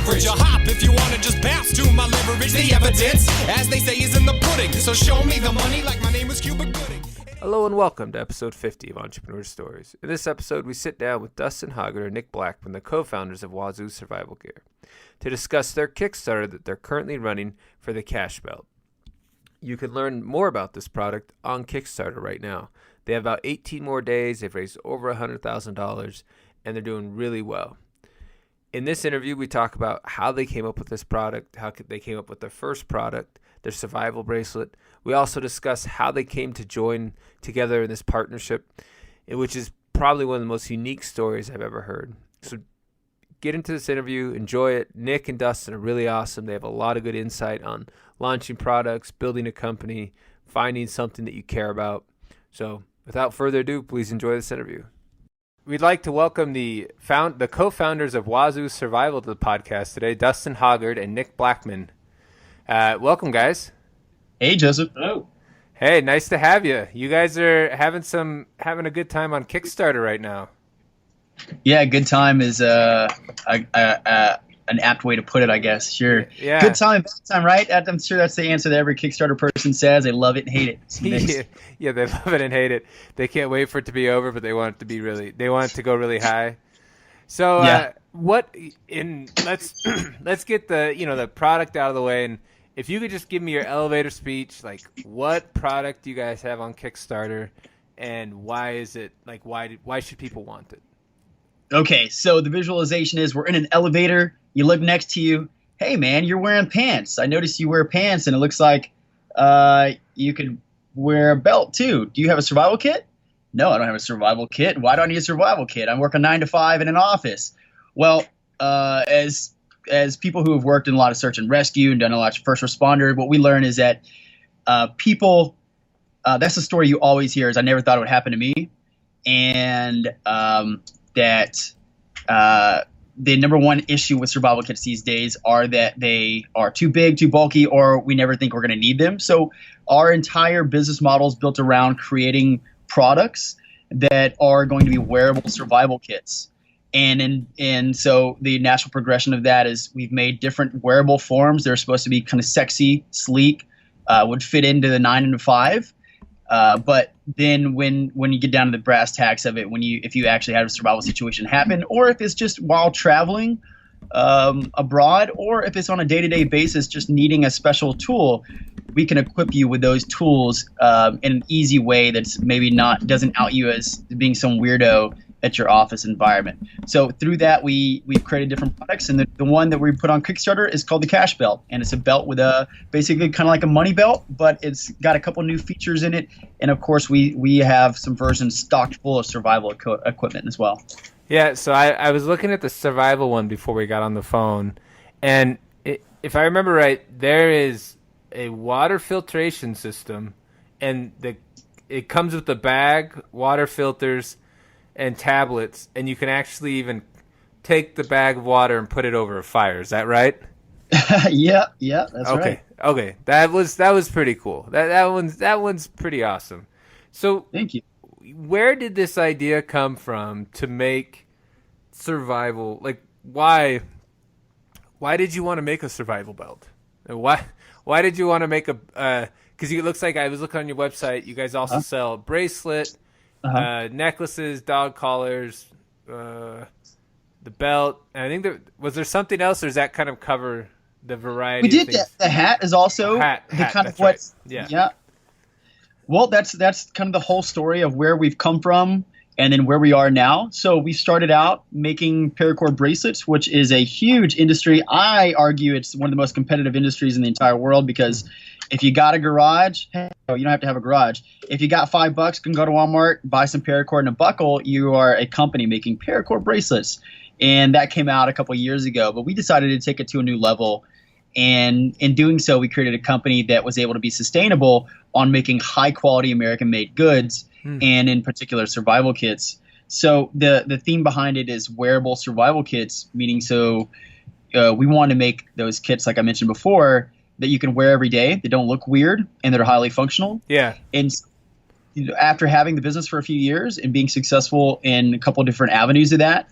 average. A hop if you wanna just bounce to my leverage. The evidence, as they say, is in the pudding. So show me the money like my name was Cuba Gooding. Hello and welcome to episode 50 of Entrepreneur Stories. In this episode, we sit down with Dustin, Hogard, and Nick Blackman, the co-founders of Wazoo Survival Gear, to discuss their Kickstarter that they're currently running for the Cash Belt. You can learn more about this product on Kickstarter right now. They have about 18 more days. They've raised over $100,000, and they're doing really well. In this interview, we talk about how they came up with this product, how they came up with their first product, their survival bracelet. We also discuss how they came to join together in this partnership, which is probably one of the most unique stories I've ever heard. So get into this interview, enjoy it. Nick and Dustin are really awesome. They have a lot of good insight on launching products, building a company, finding something that you care about. So without further ado, please enjoy this interview. We'd like to welcome the co-founders of Wazoo Survival to the podcast today, Dustin Hogard and Nick Blackman. Welcome, guys. Hey, Joseph. Hello. Hey, nice to have you. You guys are having a good time on Kickstarter right now. Yeah, good time is an apt way to put it, I guess. Sure. Yeah. Good time, bad time, right? I'm sure that's the answer that every Kickstarter person says. They love it and hate it. It's mixed. Yeah, they love it and hate it. They can't wait for it to be over, but they want it to go really high. So, yeah. Let's get the product out of the way, and if you could just give me your elevator speech, like what product do you guys have on Kickstarter, and why is it why should people want it? Okay, so the visualization is we're in an elevator. You look next to you. Hey, man, you're wearing pants. I noticed you wear pants, and it looks like you could wear a belt too. Do you have a survival kit? No, I don't have a survival kit. Why do I need a survival kit? I'm working 9 to 5 in an office. Well, as people who have worked in a lot of search and rescue and done a lot of first responder, what we learn is that people, that's the story you always hear is I never thought it would happen to me. And that the number one issue with survival kits these days are that they are too big, too bulky, or we never think we're going to need them. So our entire business model is built around creating products that are going to be wearable survival kits. And so the natural progression of that is we've made different wearable forms. They're supposed to be kind of sexy, sleek, would fit into the 9 and 5. But then when you get down to the brass tacks of it, if you actually have a survival situation happen, or if it's just while traveling abroad, or if it's on a day-to-day basis just needing a special tool, we can equip you with those tools in an easy way that's maybe doesn't out you as being some weirdo at your office environment. So through that, we've created different products, and the one that we put on Kickstarter is called the Cash Belt, and it's a belt with basically kind of like a money belt, but it's got a couple new features in it, and of course we have some versions stocked full of survival equipment as well. Yeah, so I was looking at the survival one before we got on the phone, and if I remember right, there is a water filtration system, and it comes with the bag, water filters, and tablets, and you can actually even take the bag of water and put it over a fire. Is that right? Yeah, that's right. Okay, that was pretty cool. That one's pretty awesome. So, thank you. Where did this idea come from to make survival? Like, why did you want to make a survival belt? And why did you want to make a? Because it looks like I was looking on your website. You guys also sell a bracelet. Necklaces, dog collars, the belt. And I think was there something else, or does that kind of cover the variety? We did that. The hat is also hat, kind of what. Right. Yeah. Well, that's kind of the whole story of where we've come from and then where we are now. So we started out making paracord bracelets, which is a huge industry. I argue it's one of the most competitive industries in the entire world because if you got a garage, you don't have to have a garage. If you got $5, you can go to Walmart, buy some paracord and a buckle. You are a company making paracord bracelets. And that came out a couple of years ago. But we decided to take it to a new level. And in doing so, we created a company that was able to be sustainable on making high-quality American-made goods and, in particular, survival kits. So the theme behind it is wearable survival kits, meaning we want to make those kits, like I mentioned before, that you can wear every day, that don't look weird, and that are highly functional. Yeah. And after having the business for a few years and being successful in a couple of different avenues of that,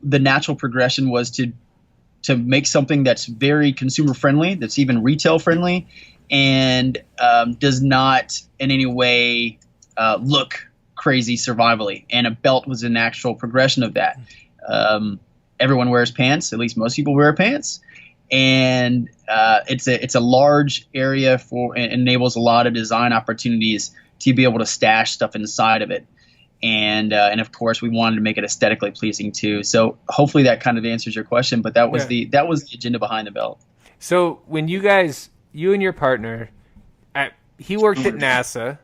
the natural progression was to to make something that's very consumer friendly, that's even retail friendly, and does not in any way look crazy survivally. And a belt was an actual progression of that. Everyone wears pants, at least most people wear pants, and it's a large area and enables a lot of design opportunities to be able to stash stuff inside of it. And of course, we wanted to make it aesthetically pleasing too. So hopefully that kind of answers your question. But that was the agenda behind the belt. So when you and your partner, he worked at NASA.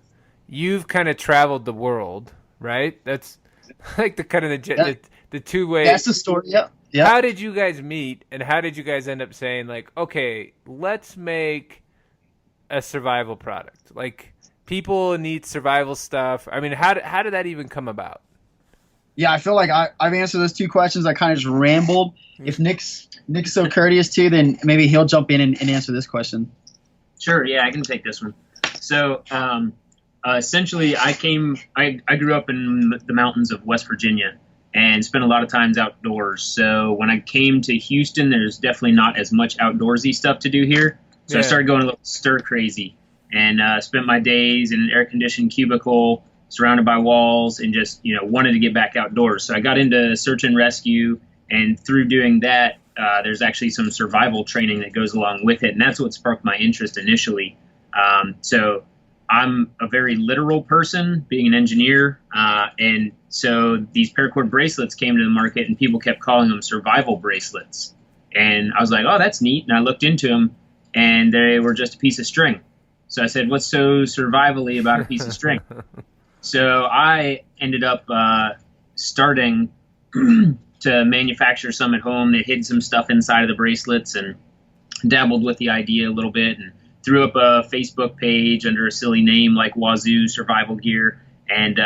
You've kind of traveled the world, right? That's like the two ways. That's the story. Yeah. Yeah. How did you guys meet, and how did you guys end up saying, like, okay, let's make a survival product? Like, people need survival stuff. I mean, how did that even come about? Yeah, I feel like I've answered those two questions. I kind of just rambled. If Nick's so courteous too, then maybe he'll jump in and answer this question. Sure. Yeah, I can take this one. So essentially, I grew up in the mountains of West Virginia and spent a lot of times outdoors. So when I came to Houston, there's definitely not as much outdoorsy stuff to do here. So I started going a little stir crazy and spent my days in an air-conditioned cubicle surrounded by walls and just, wanted to get back outdoors. So I got into search and rescue, and through doing that, there's actually some survival training that goes along with it. And that's what sparked my interest initially. So I'm a very literal person, being an engineer, and so these paracord bracelets came to the market, and people kept calling them survival bracelets. And I was like, oh, that's neat. And I looked into them, and they were just a piece of string. So I said, what's so survivally about a piece of string? So I ended up starting to manufacture some at home that hid some stuff inside of the bracelets, and dabbled with the idea a little bit, and threw up a Facebook page under a silly name like Wazoo Survival Gear, and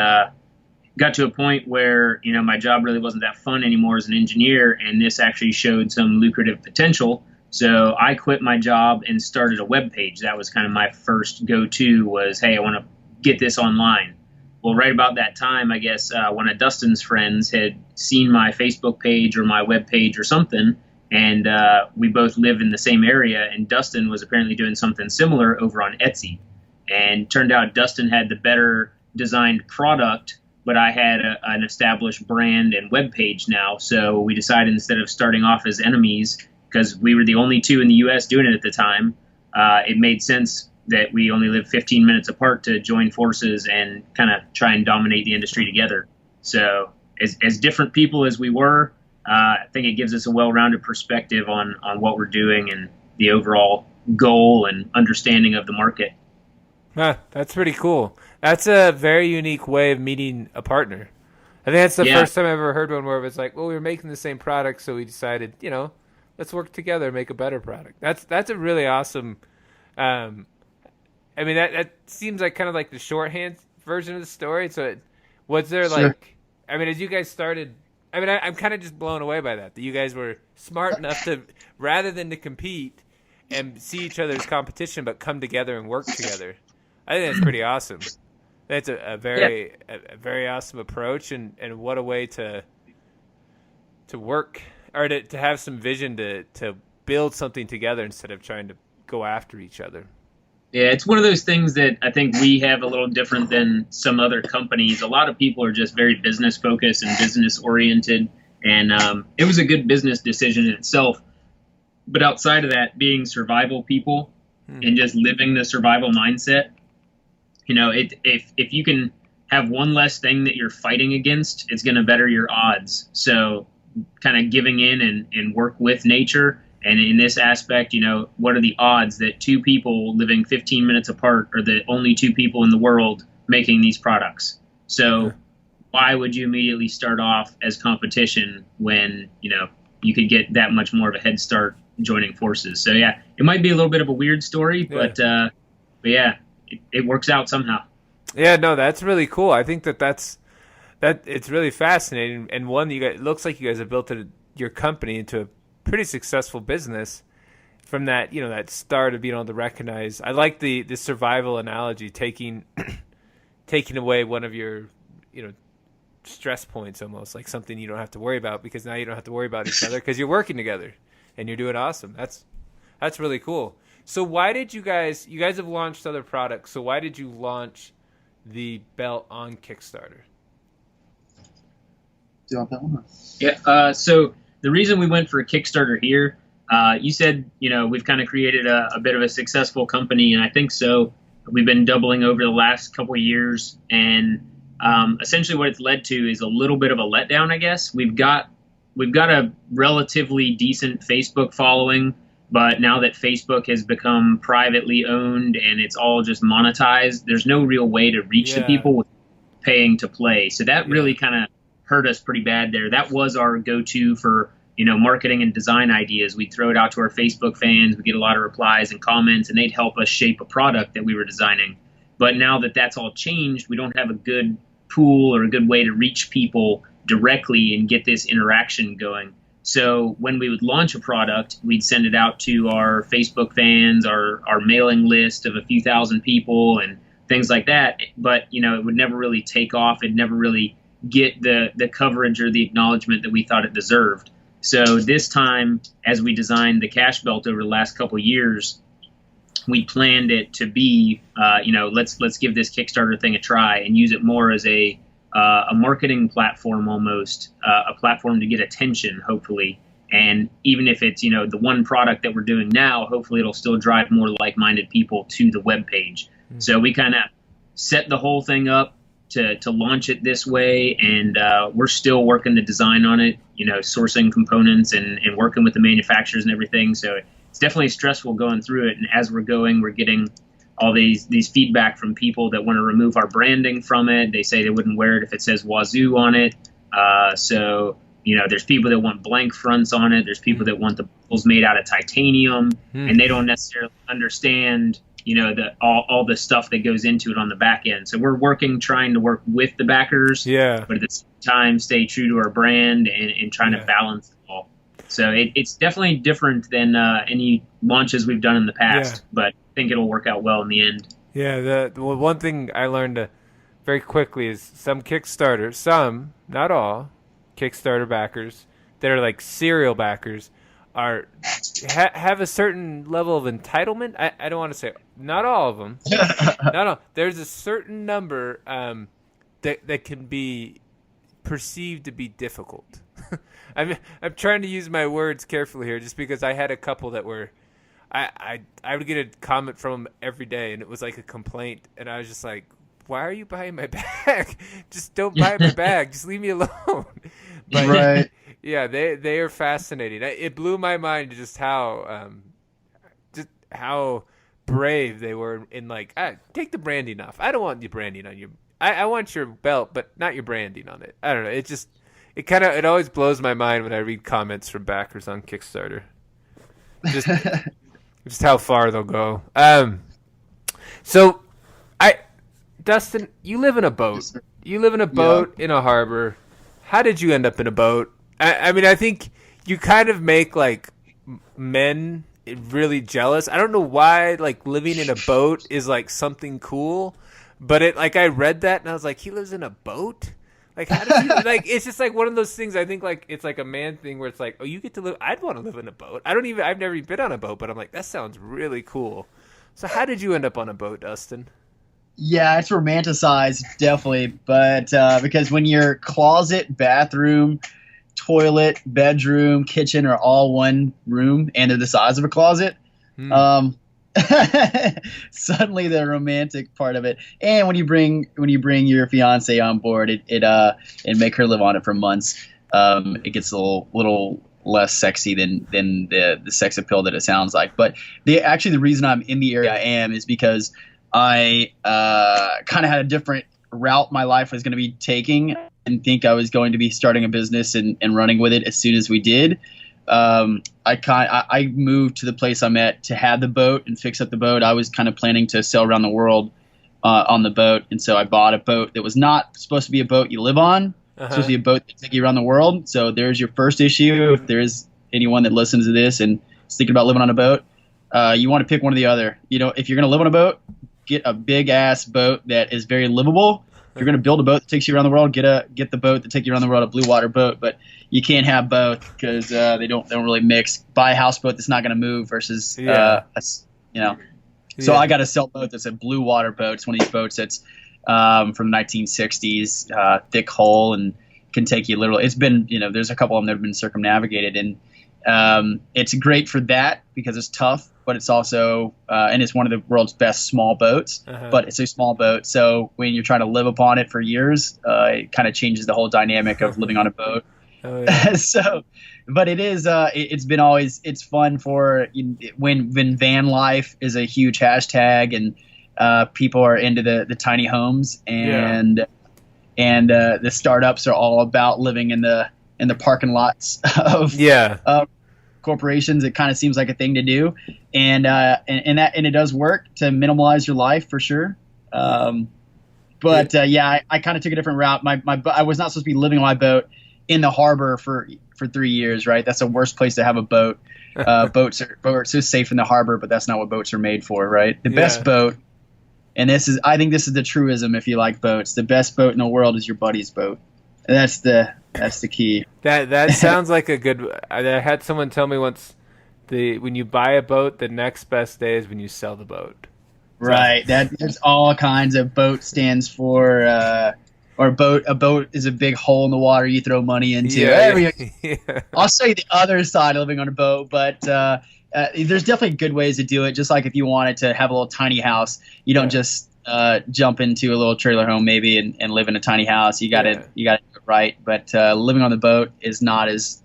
got to a point where, my job really wasn't that fun anymore as an engineer, and this actually showed some lucrative potential. So I quit my job and started a web page. That was kind of my first go-to, was, hey, I want to get this online. Well, right about that time, I guess, one of Dustin's friends had seen my Facebook page or my web page or something, and we both live in the same area, and Dustin was apparently doing something similar over on Etsy. And turned out Dustin had the better designed product, but I had an established brand and web page now. So we decided, instead of starting off as enemies, because we were the only two in the U.S. doing it at the time, it made sense that we only live 15 minutes apart to join forces and kind of try and dominate the industry together. So as different people as we were, I think it gives us a well-rounded perspective on what we're doing and the overall goal and understanding of the market. That's pretty cool. That's a very unique way of meeting a partner. I think that's the first time I've ever heard one where it's like, well, we were making the same product, so we decided, let's work together and make a better product. That's a really awesome. That seems like kind of like the shorthand version of the story. So was there as you guys started, I'm kind of just blown away by that you guys were smart enough to, rather than to compete and see each other as competition, but come together and work together. I think that's pretty awesome. That's a very awesome approach, and what a way to work, or to have some vision to build something together instead of trying to go after each other. Yeah, it's one of those things that I think we have a little different than some other companies. A lot of people are just very business focused and business oriented, and it was a good business decision in itself. But outside of that, being survival people and just living the survival mindset, if you can have one less thing that you're fighting against, it's going to better your odds. So kind of giving in and work with nature. And in this aspect, what are the odds that two people living 15 minutes apart are the only two people in the world making these products? So why would you immediately start off as competition when, you could get that much more of a head start joining forces? So yeah, it might be a little bit of a weird story, but yeah, it works out somehow. Yeah, no, that's really cool. I think that it's really fascinating. And one, it looks like you guys have built your company into a pretty successful business from that, that start of being able to recognize. I like the survival analogy, taking away one of your, stress points, almost like something you don't have to worry about, because now you don't have to worry about each other because you're working together. and you're doing awesome. That's really cool. So why did you guys have launched other products, so why did you launch the belt on Kickstarter? Do you want that one? Yeah. So the reason we went for a Kickstarter here, you said, we've kind of created a bit of a successful company, and I think so. We've been doubling over the last couple of years, and essentially what it's led to is a little bit of a letdown, I guess. We've got a relatively decent Facebook following, but now that Facebook has become privately owned and it's all just monetized, there's no real way to reach the people with paying to play. So that really kind of hurt us pretty bad there. That was our go-to for, marketing and design ideas. We'd throw it out to our Facebook fans. We get a lot of replies and comments, and they'd help us shape a product that we were designing. But now that that's all changed, we don't have a good pool or a good way to reach people directly and get this interaction going. So when we would launch a product, we'd send it out to our Facebook fans, our mailing list of a few thousand people and things like that. But, it would never really take off. It'd never really get the coverage or the acknowledgement that we thought it deserved. So this time, as we designed the cash belt over the last couple of years, we planned it to be, let's give this Kickstarter thing a try and use it more as a marketing platform, almost a platform to get attention, hopefully. And even if it's, the one product that we're doing now, hopefully it'll still drive more like-minded people to the webpage. Mm-hmm. So we kind of set the whole thing up to launch it this way, and we're still working the design on it, sourcing components and working with the manufacturers and everything. So it's definitely stressful going through it. And as we're going, we're getting all these feedback from people that want to remove our branding from it. They say they wouldn't wear it if it says Wazoo on it. So there's people that want blank fronts on it. There's people that want the buckles made out of titanium, and they don't necessarily understand all the stuff that goes into it on the back end. So we're trying to work with the backers, but at the same time stay true to our brand and trying to balance it all. So it's definitely different than any launches we've done in the past, but I think it'll work out well in the end. Yeah, the one thing I learned very quickly is some, not all, Kickstarter backers that are like serial backers have a certain level of entitlement. I don't want to say not all of them. No. There's a certain number that can be perceived to be difficult. I'm trying to use my words carefully here, just because I had a couple that were, I would get a comment from them every day, and it was like a complaint, and I was just like, why are you buying my bag? Just don't buy my bag. Just leave me alone. But, right. Yeah, they are fascinating. It blew my mind just how brave they were in take the branding off. I don't want your branding on your. I want your belt, but not your branding on it. I don't know. It always blows my mind when I read comments from backers on Kickstarter. Just how far they'll go. So, Dustin, you live in a boat. You live in a boat in a harbor. How did you end up in a boat? I mean, I think you kind of make men really jealous. I don't know why living in a boat is something cool, but I read that and I was like, he lives in a boat? How did you it's just one of those things. I think it's a man thing where it's oh, you get to live. I'd want to live in a boat. I've never even been on a boat, but I'm that sounds really cool. So how did you end up on a boat, Dustin? Yeah, it's romanticized, definitely. But because when your closet, bathroom, toilet, bedroom, kitchen are all one room and they're the size of a closet, suddenly the romantic part of it. And when you bring your fiance on board, it make her live on it for months. It gets a little less sexy than the sex appeal that it sounds like. But the reason I'm in the area I am is because I kind of had a different route my life was going to be taking, and think I was going to be starting a business and running with it as soon as we did. I moved to the place I'm at to have the boat and fix up the boat. I was kind of planning to sail around the world on the boat, and so I bought a boat that was not supposed to be a boat you live on. It's supposed to be a boat that takes you around the world. So there's your first issue. If there is anyone that listens to this and is thinking about living on a boat, you want to pick one or the other. If you're going to live on a boat, get a big ass boat that is very livable, If you're going to build a boat that takes you around the world, get the boat that takes you around the world, a blue water boat. But you can't have both because they don't really mix. Buy a houseboat that's not going to move versus So I got a sailboat that's a blue water boat. It's one of these boats that's from the 1960s, thick hull and can take you literally. It's been there's a couple of them that have been circumnavigated, and it's great for that because it's tough. But it's also, and it's one of the world's best small boats, but it's a small boat. So when you're trying to live upon it for years, it kind of changes the whole dynamic of living on a boat. Oh, yeah. But it is, it's been always, it's fun for when van life is a huge hashtag and people are into the tiny homes and the startups are all about living in the parking lots of corporations. It kind of seems like a thing to do, and it does work to minimize your life for sure. I kind of took a different route. I was not supposed to be living on my boat in the harbor for 3 years, right? That's the worst place to have a boat. Boats are so safe in the harbor, but that's not what boats are made for, right? The best boat, and I think this is the truism if you like boats, the best boat in the world is your buddy's boat. And that's the key. That sounds like a good. I had someone tell me once, when you buy a boat, the next best day is when you sell the boat. Right. There's all kinds of boat stands for, or a boat is a big hole in the water you throw money into. I'll show you the other side of living on a boat, but there's definitely good ways to do it. Just like if you wanted to have a little tiny house, you don't just jump into a little trailer home maybe and live in a tiny house. You got to do it right. But living on the boat is not as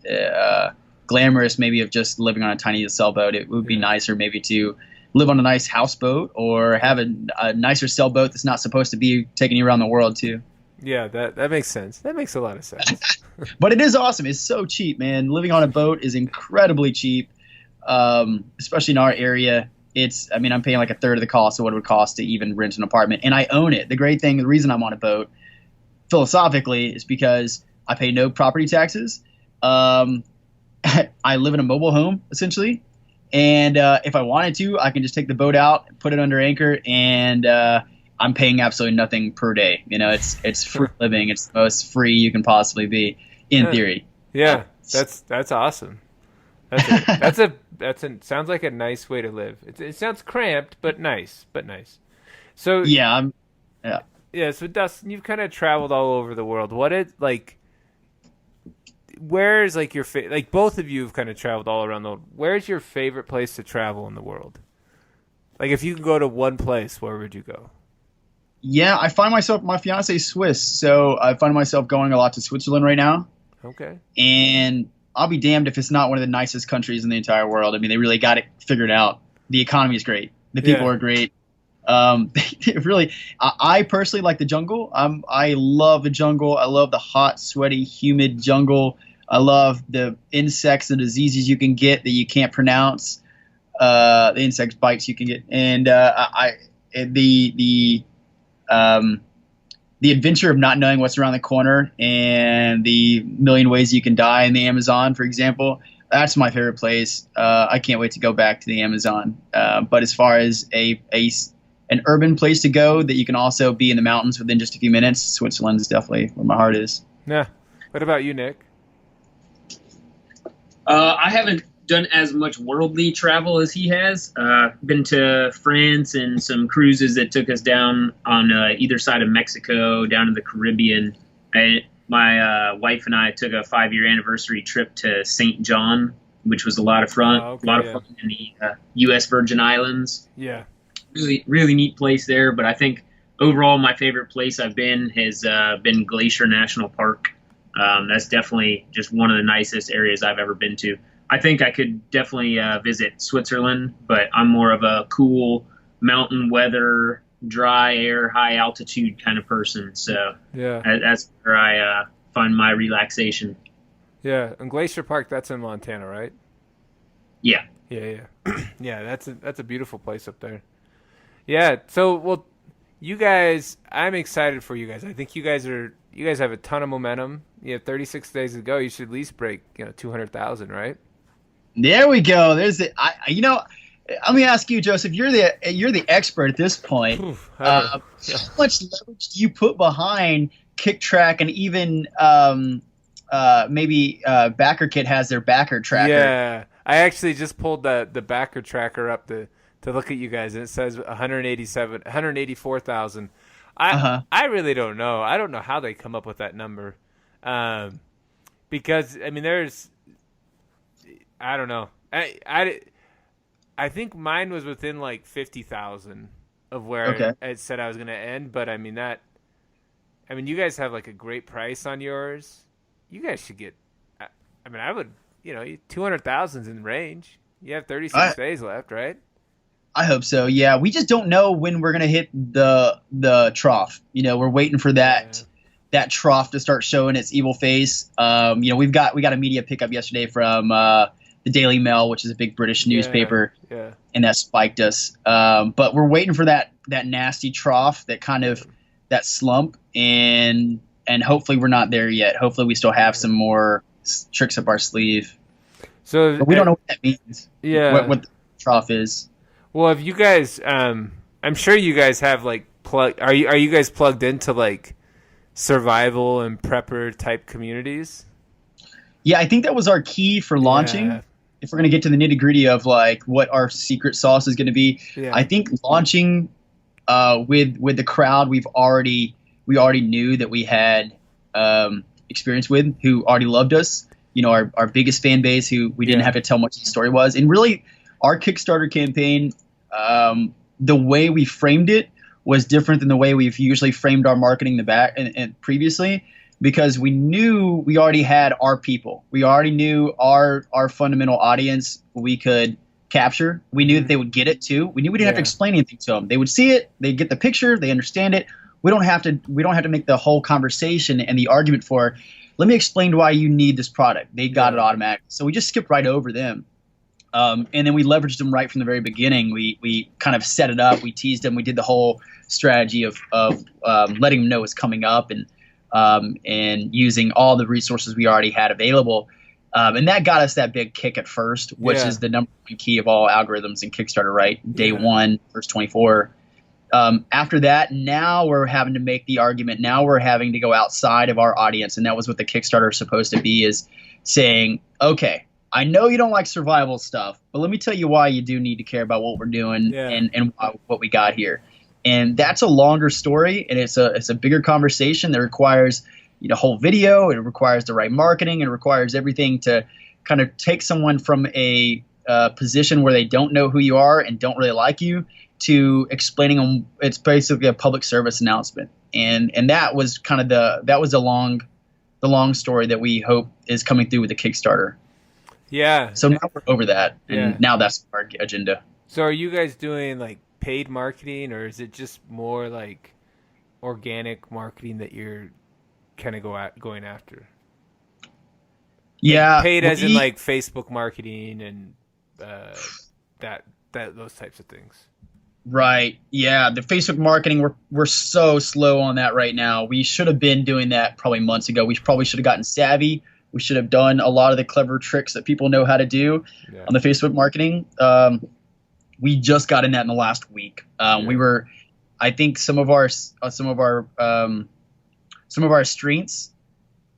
glamorous maybe of just living on a tiny sailboat. It would be nicer maybe to live on a nice houseboat or have a nicer sailboat that's not supposed to be taking you around the world too. Yeah, that makes sense. That makes a lot of sense. But it is awesome. It's so cheap, man. Living on a boat is incredibly cheap, especially in our area. I'm paying like a third of the cost of what it would cost to even rent an apartment, and I own it. The reason I'm on a boat, philosophically, is because I pay no property taxes. I live in a mobile home essentially, and if I wanted to, I can just take the boat out, put it under anchor, and I'm paying absolutely nothing per day. It's free living. It's the most free you can possibly be in theory. Yeah, that's awesome. Sounds like a nice way to live. It sounds cramped, but nice. So So Dustin, you've kind of traveled all over the world. Where's like your both of you have kind of traveled all around the world. Where's your favorite place to travel in the world? Like if you could go to one place, where would you go? Yeah, I find myself, my fiance is Swiss, so I find myself going a lot to Switzerland right now. Okay. And I'll be damned if it's not one of the nicest countries in the entire world. I mean, they really got it figured out. The economy is great. The people are great. I personally like the jungle. I love the jungle. I love the hot, sweaty, humid jungle. I love the insects and diseases you can get that you can't pronounce. The insect bites you can get, and the adventure of not knowing what's around the corner and the million ways you can die in the Amazon, for example. That's my favorite place. I can't wait to go back to the Amazon. But as far as an urban place to go that you can also be in the mountains within just a few minutes, Switzerland is definitely where my heart is. Yeah. What about you, Nick? I haven't done as much worldly travel as he has. Been to France and some cruises that took us down on either side of Mexico, down to the Caribbean. My wife and I took a 5-year anniversary trip to St. John, which was a lot of fun. A lot of fun in the U.S. Virgin Islands. Yeah, really, really neat place there. But I think overall, my favorite place I've been has been Glacier National Park. That's definitely just one of the nicest areas I've ever been to. I think I could definitely visit Switzerland, but I'm more of a cool mountain weather, dry air, high altitude kind of person. So that's where I find my relaxation. Yeah, and Glacier Park, that's in Montana, right? Yeah. Yeah. Yeah, that's a beautiful place up there. Yeah, so you guys, I'm excited for you guys. I think you guys have a ton of momentum. You have 36 days to go. You should at least break 200,000, right? There we go. let me ask you, Joseph. You're the expert at this point. Oof, How much leverage do you put behind Kick Track and even maybe Backer Kit has their backer tracker? Yeah, I actually just pulled the backer tracker up to look at you guys, and it says 184,000. I really don't know. I don't know how they come up with that number, because I mean, I don't know. I think mine was within like 50,000 of where it said I was going to end, but I mean you guys have like a great price on yours. You guys should get. I mean, I would. 200,000's in range. You have 36 days left, right? I hope so. Yeah, we just don't know when we're gonna hit the trough. We're waiting for that trough to start showing its evil face. We got a media pickup yesterday from the Daily Mail, which is a big British newspaper, and that spiked us. But we're waiting for that nasty trough, that kind of that slump, and hopefully we're not there yet. Hopefully we still have some more tricks up our sleeve. So but we don't know what that means. Yeah, what the trough is. Well, if you guys, I'm sure you guys have like are you guys plugged into like survival and prepper type communities? Yeah, I think that was our key for launching. Yeah. If we're going to get to the nitty gritty of like what our secret sauce is going to be, I think launching with the crowd we already knew that we had experience with, who already loved us. Our biggest fan base, who we didn't have to tell much of the story was. And really, our Kickstarter campaign, the way we framed it was different than the way we've usually framed our marketing and previously, because we knew we already had our people. We already knew our fundamental audience we could capture. We knew that they would get it too. We knew we didn't have to explain anything to them. They would see it, they get the picture, they understand it. We don't have to make the whole conversation and the argument for, let me explain why you need this product. They got it automatically. So we just skipped right over them. And then we leveraged them right from the very beginning. We kind of set it up. We teased them. We did the whole strategy of letting them know it's coming up, and using all the resources we already had available. And that got us that big kick at first, which is the number one key of all algorithms in Kickstarter, right? Day one, first 24. After that, now we're having to make the argument. Now we're having to go outside of our audience. And that was what the Kickstarter is supposed to be, is saying, okay, I know you don't like survival stuff, but let me tell you why you do need to care about what we're doing and what we got here. And that's a longer story, and it's a bigger conversation that requires a whole video. It requires the right marketing. It requires everything to kind of take someone from a position where they don't know who you are and don't really like you, to explaining them. It's basically a public service announcement, and that was kind of the long story that we hope is coming through with the Kickstarter. Yeah. So now we're over that, and now that's our agenda. So are you guys doing like paid marketing, or is it just more like organic marketing that you're kind of going after? Yeah, like paid as in like Facebook marketing and those types of things. Right. Yeah, the Facebook marketing, we're so slow on that right now. We should have been doing that probably months ago. We probably should have gotten savvy. We should have done a lot of the clever tricks that people know how to do on the Facebook marketing. We just got in that in the last week. We were, I think, some of our strengths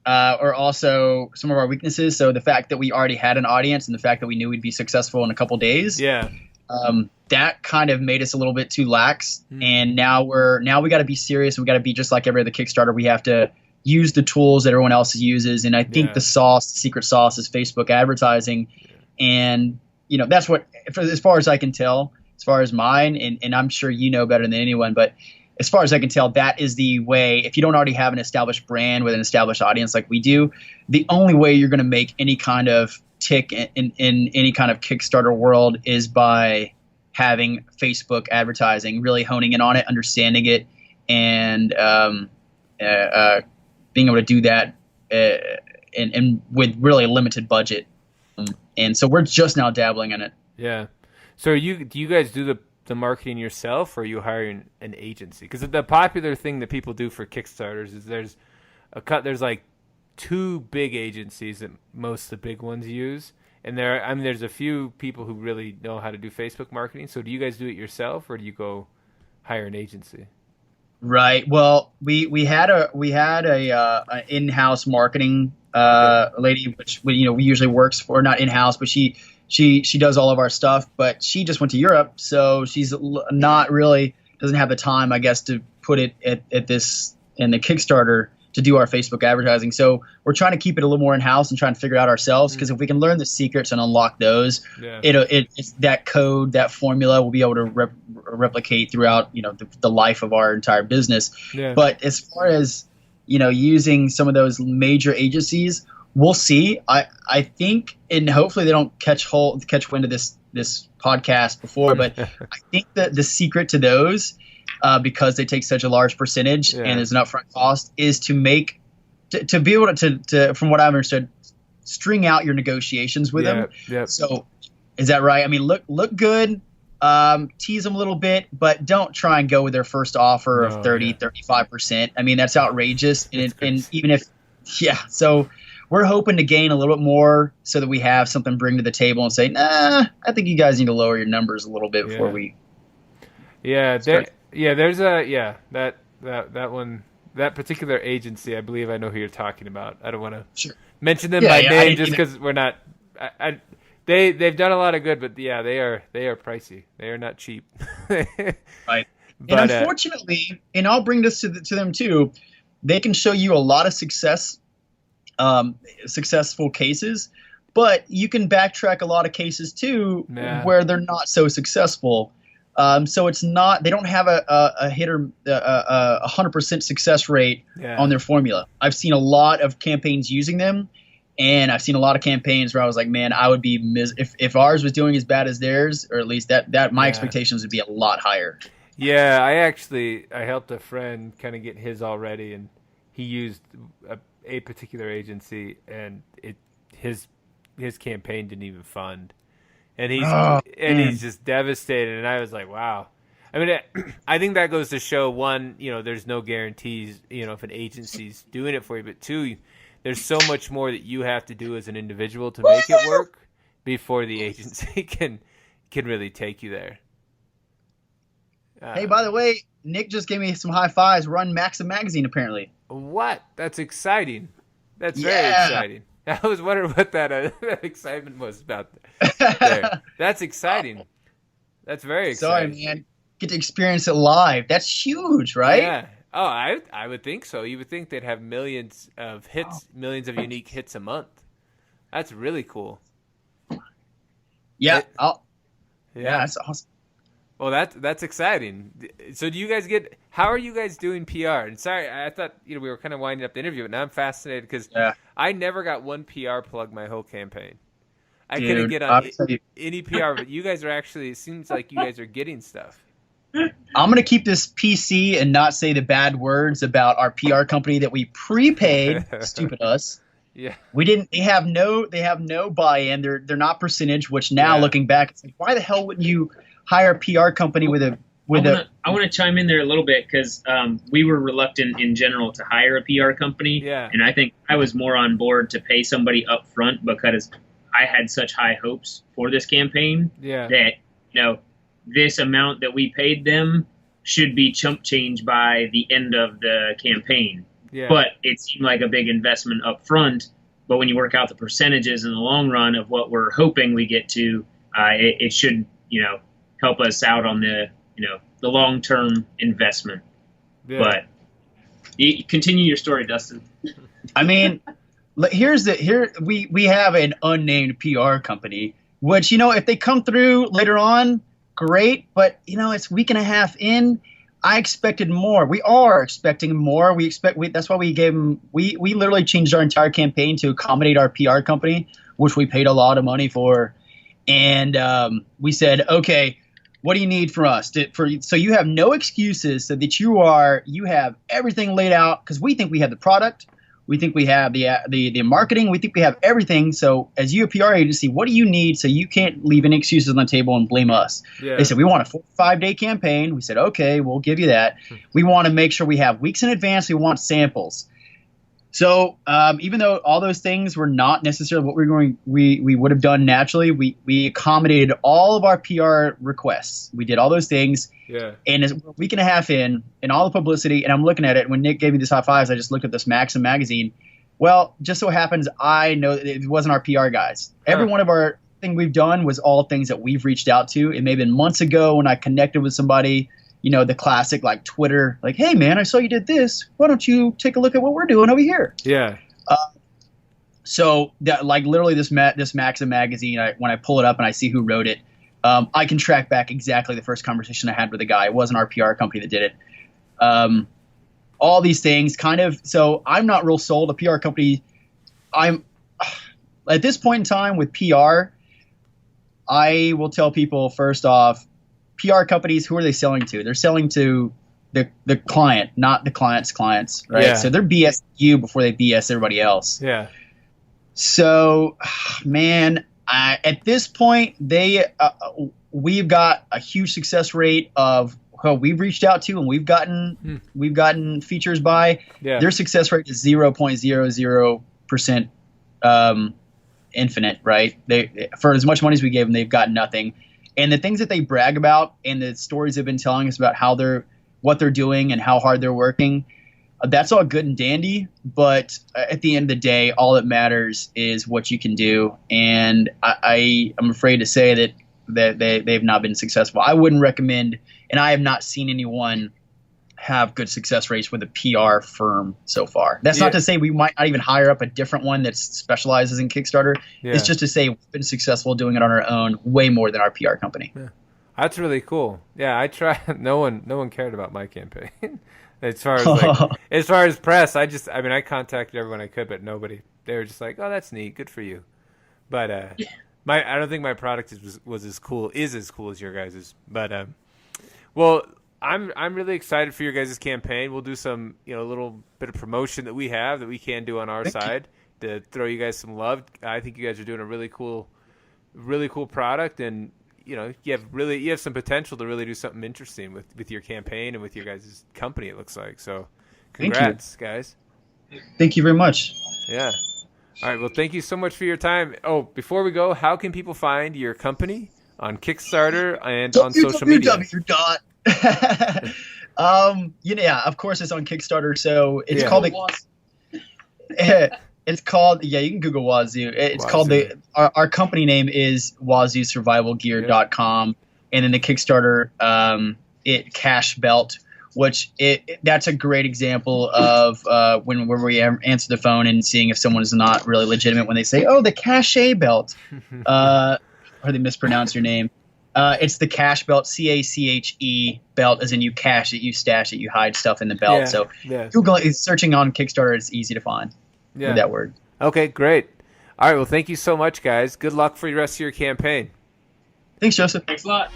are also some of our weaknesses. So the fact that we already had an audience, and the fact that we knew we'd be successful in a couple days, that kind of made us a little bit too lax. And now we got to be serious. We got to be just like every other Kickstarter. We have to use the tools that everyone else uses. And I think the secret sauce is Facebook advertising. And, that's what, as far as I can tell, as far as mine, and I'm sure you know better than anyone, but as far as I can tell, that is the way. If you don't already have an established brand with an established audience like we do, the only way you're going to make any kind of tick in any kind of Kickstarter world is by having Facebook advertising, really honing in on it, understanding it, and being able to do that and with really a limited budget. And so we're just now dabbling in it. Yeah. So do you guys do the marketing yourself, or are you hiring an agency? Because the popular thing that people do for Kickstarters is there's like two big agencies that most of the big ones use, And there's a few people who really know how to do Facebook marketing. So do you guys do it yourself, or do you go hire an agency? Right. Well, we had a in-house marketing lady, which we usually works for, not in-house, but she does all of our stuff. But she just went to Europe, so she's not really doesn't have the time, I guess, to put it at this in the Kickstarter to do our Facebook advertising. So we're trying to keep it a little more in-house and trying to figure it out ourselves, because if we can learn the secrets and unlock those, it's that code, that formula will be able to replicate throughout, the life of our entire business. Yeah. But as far as, using some of those major agencies, we'll see. I think, and hopefully they don't catch wind of this podcast before, but I think that the secret to those, because they take such a large percentage and there's an upfront cost, is to make to be able to from what I've understood, string out your negotiations with them. Yep. So is that right? I mean, look good, tease them a little bit, but don't try and go with their first offer of 35%. I mean, that's outrageous. And even if so we're hoping to gain a little bit more so that we have something to bring to the table and say, nah, I think you guys need to lower your numbers a little bit before we. There's that one, that particular agency. I believe I know who you're talking about. I don't want to mention them by name just because we're not. They've done a lot of good, but they are pricey. They are not cheap. Right. But, and unfortunately, and I'll bring this to them too. They can show you a lot of successful cases, but you can backtrack a lot of cases too where they're not so successful. So it's not, they don't have a hit or 100% success rate on their formula. I've seen a lot of campaigns using them, and I've seen a lot of campaigns where I was like, man, I would be if ours was doing as bad as theirs, or at least that my expectations would be a lot higher. Yeah, I helped a friend kind of get his already, and he used a particular agency, and his campaign didn't even fund. And he's just devastated. And I was like, wow. I mean, I think that goes to show, one, there's no guarantees, if an agency's doing it for you. But two, there's so much more that you have to do as an individual to make it work before the agency can really take you there. Hey, by the way, Nick just gave me some high fives. We're on Maxim Magazine, apparently. What? That's exciting. That's very exciting. I was wondering what that excitement was about there. That's exciting. That's very exciting. Sorry, man. Get to experience it live. That's huge, right? Yeah. Oh, I would think so. You would think they'd have millions of hits, millions of unique hits a month. That's really cool. Yeah. That's awesome. Well, that's exciting. So do you guys how are you guys doing PR? And sorry, I thought we were kind of winding up the interview, but now I'm fascinated because I never got one PR plug my whole campaign. I couldn't get on any PR, but you guys are actually, it seems like you guys are getting stuff. I'm going to keep this PC and not say the bad words about our PR company that we prepaid. Stupid us. Yeah. We didn't. They have no buy-in. They're not percentage. Which now looking back, it's like, why the hell wouldn't you hire a PR company with a? I want to chime in there a little bit because we were reluctant in general to hire a PR company. Yeah. And I think I was more on board to pay somebody up front because I had such high hopes for this campaign. Yeah. That this amount that we paid them should be chump change by the end of the campaign. Yeah. But it seemed like a big investment up front. But when you work out the percentages in the long run of what we're hoping we get to, it should, help us out on the long-term investment. Yeah. But you continue your story, Dustin. I mean, we have an unnamed PR company, which, if they come through later on, great. But, it's a week and a half in. I expected more. We are expecting more. That's why we gave them. We literally changed our entire campaign to accommodate our PR company, which we paid a lot of money for. And we said, okay, what do you need from us? So you have no excuses, so that you have everything laid out, because we think we have the product. We think we have the marketing. We think we have everything. So as you a PR agency, what do you need so you can't leave any excuses on the table and blame us? Yeah. They said, we want a 5-day campaign. We said, okay, we'll give you that. We want to make sure we have weeks in advance. We want samples. So even though all those things were not necessarily what we would have done naturally, we accommodated all of our PR requests. We did all those things. Yeah. And a week and a half in, and all the publicity, and I'm looking at it. When Nick gave me these high fives, I just looked at this Maxim magazine. Well, just so happens I know that it wasn't our PR guys. Every one of our thing we've done was all things that we've reached out to. It may have been months ago when I connected with somebody. You know, the classic like Twitter, like, hey, man, I saw you did this. Why don't you take a look at what we're doing over here? Yeah. So that, like, literally this Maxim magazine, when I pull it up and I see who wrote it, I can track back exactly the first conversation I had with the guy. It wasn't our PR company that did it. All these things kind of – so I'm not real sold. A PR company – I'm – at this point in time with PR, I will tell people first off, PR companies, who are they selling to? They're selling to the client, not the client's clients, right? Yeah. So they're BS you before they BS everybody else. Yeah. So, man, at this point, we've got a huge success rate of who we've reached out to and we've gotten features by. Yeah. Their success rate is 0.00% infinite, right? They, for as much money as we gave them, they've got nothing. And the things that they brag about and the stories they've been telling us about what they're doing and how hard they're working, that's all good and dandy. But at the end of the day, all that matters is what you can do. And I'm afraid to say that they've not been successful. I wouldn't recommend, and I have not seen anyone have good success rates with a PR firm so far. That's not to say we might not even hire up a different one that specializes in Kickstarter. Yeah. It's just to say we've been successful doing it on our own way more than our PR company. Yeah. That's really cool. Yeah, I tried. No one cared about my campaign. As far as press, I contacted everyone I could, but nobody. They were just like, "Oh, that's neat. Good for you." But I don't think my product was as cool as your guys's. But well, I'm really excited for your guys' campaign. We'll do some, little bit of promotion that we can do on our side to throw you guys some love. I think you guys are doing a really cool product, and you have some potential to really do something interesting with your campaign and with your guys' company. It looks like so. Congrats, guys. Thank you very much. Yeah. All right. Well, thank you so much for your time. Oh, before we go, how can people find your company on Kickstarter and on social media? Of course it's on Kickstarter. So it's called it's called you can Google Wazoo. It's called our company name is Wazoo Survival Gear.com, and then the Kickstarter cash belt, which that's a great example of when we answer the phone and seeing if someone is not really legitimate when they say, "Oh, the cache belt," or they mispronounce your name. It's the cache belt, CACHE belt, as in you cache it, you stash it, you hide stuff in the belt. Google searching on Kickstarter is easy to find with that word. Okay, great. All right, well, thank you so much, guys. Good luck for the rest of your campaign. Thanks, Joseph. Thanks a lot.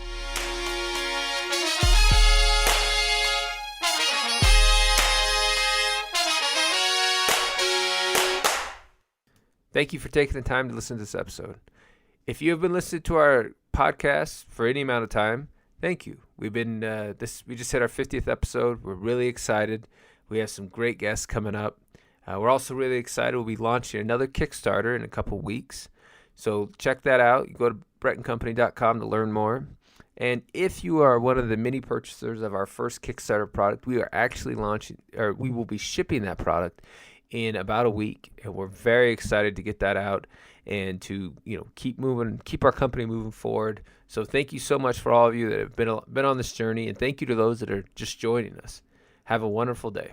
Thank you for taking the time to listen to this episode. If you have been listening to our podcast for any amount of time, thank you. We've been we just hit our 50th episode. We're really excited. We have some great guests coming up. We're also really excited. We'll be launching another Kickstarter in a couple weeks. So check that out. You go to brettandcompany.com to learn more. And if you are one of the many purchasers of our first Kickstarter product, we are actually we will be shipping that product in about a week. And we're very excited to get that out and to keep our company moving forward. So thank you so much for all of you that have been on this journey, and thank you to those that are just joining us. Have a wonderful day.